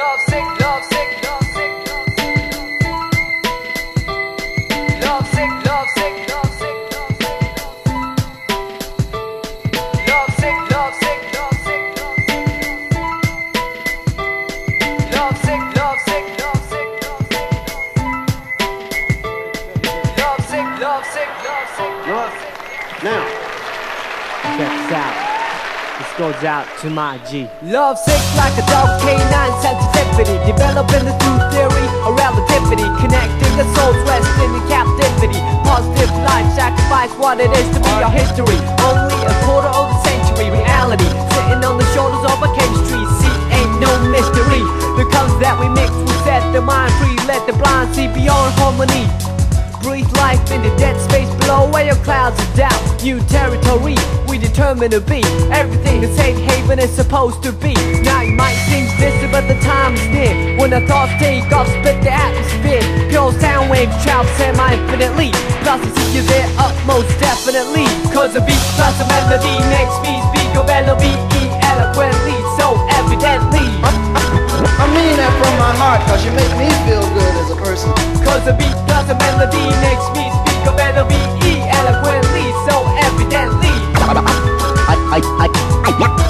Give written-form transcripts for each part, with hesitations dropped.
love sick, love sick, love sick, love sick, love sick, love sick, love sick, love sick, love sick, love sick, love sick, love sick, love sick, love sick, love sick. Now, check this out. This goes out to my G. Love sick like a dog, canine sensitivity. Developing the true theory of relativity. Connecting the souls resting in captivity. Positive life, sacrifice what it is to be our history. Only a quarter of a century reality. Sitting on the shoulders of a chemistry. See, ain't no mystery. The colors that we mix will set the mind free. Let the blind see beyond harmony. Breathe life in the dead space below where your clouds of doubt. New territory, we determined to be everything a safe haven is supposed to be. Now it might seem distant but the time is near. When the thoughts take off, split the atmosphere. Pure sound waves travel semi-infinitely. Plus it's you there utmost definitely. Cause a beat plus a melody makes me speak of L-O-V-E eloquently, so evidently. I mean that from my heart, cause you make me feel good as a person. Cause a beat plus a melody makes me speak of L-O-V-E eloquently, so evidently.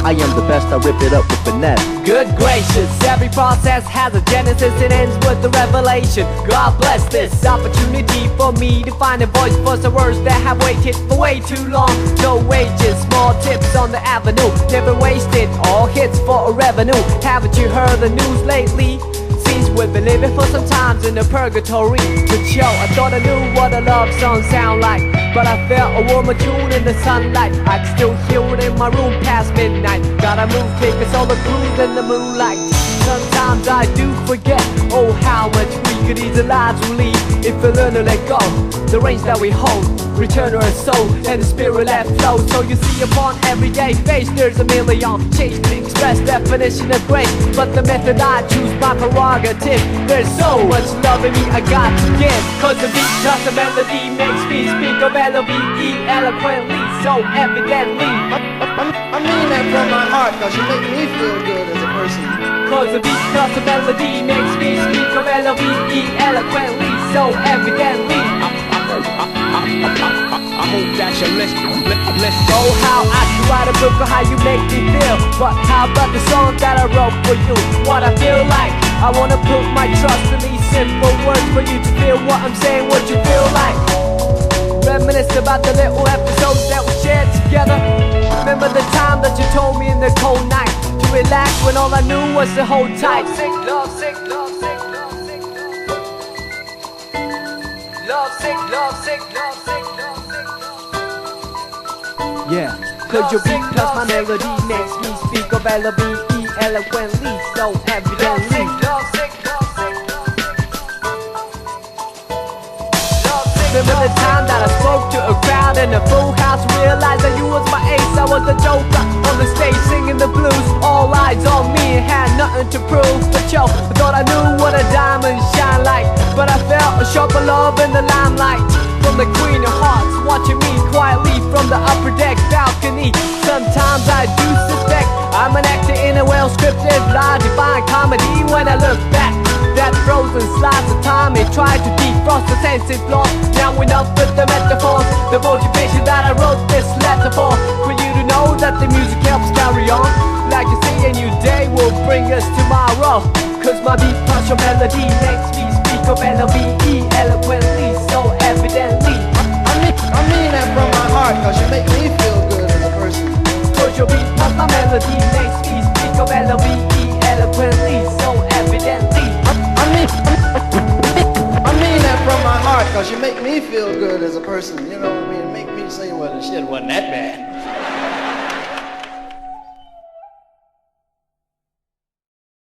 I am the best, I rip it up with finesse. Good gracious, every process has a genesis, it ends with the revelation. God bless this opportunity for me to find a voice for some words that have waited for way too long. No wages, small tips on the avenue, never wasted, all hits for a revenue. Haven't you heard the news lately? Seems we've been living for some times in the purgatory. But yo, I thought I knew what a love song sound like, but I felt a warmer tune in the sunlight. I can still hear it in my room past midnight. Gotta move, take us all the cruise in the moonlight. Sometimes I do forget, oh how much we could ease the lives we lead if we learn to let go. The reins that we hold, return to our soul and the spirit that flows. So you see upon everyday face there's a million change to express definition of grace. But the method I choose, my prerogative. There's so much love in me I got to give. Cause the beat plus the melody makes me speak of L-O-V-E eloquently, so evidently. I mean that from my heart, cause you make me feel good as a person. Cause the beat plus the melody makes me speak of L-O-V-E eloquently, so evidently. I hope that you listen. Oh, how I could write a book of how you make me feel, but how about the song that I wrote for you? What I feel like, I wanna put my trust in these simple words for you to feel what I'm saying, what you feel like. Reminisce about the little episodes that we shared together. Remember the time that you told me in the cold night to relax when all I knew was to hold tight. Love sick, love sick, love sick, love sick, love sick, love sick, love sick, love sick. Yeah, cause your beat plus my melody makes me speak of L-O-V-E eloquently, so evidently. Love sick, love sick, love sick. Remember the time that I spoke to a crowd in a full house, realized that you was my ace, I was the joker on the stage singing the blues. All eyes on me and had nothing to prove, but yo, I thought I knew what a diamond shine like. But I felt a sharper love in the limelight from the Queen of Hearts, watching me quietly from the upper deck balcony. Sometimes I do suspect I'm an actor in a well-scripted, lie-defying comedy. When I look back, that frozen slice of time, it tried to defrost the sensitive flaws. Now enough with the metaphors, the motivation that I wrote this letter for you to know that the music helps carry on. Like you say, a new day will bring us tomorrow. Cause my beat plus your melody makes me speak of L-O-V-E eloquently, so evidently. I mean that from my heart, cause you make me feel good as a person. Cause your beat plus my melody makes me speak of L-O-V-E eloquently, so evidently. I mean that from my heart, cause you make me feel good as a person. You know what I mean? Make me say, well, the shit wasn't that bad.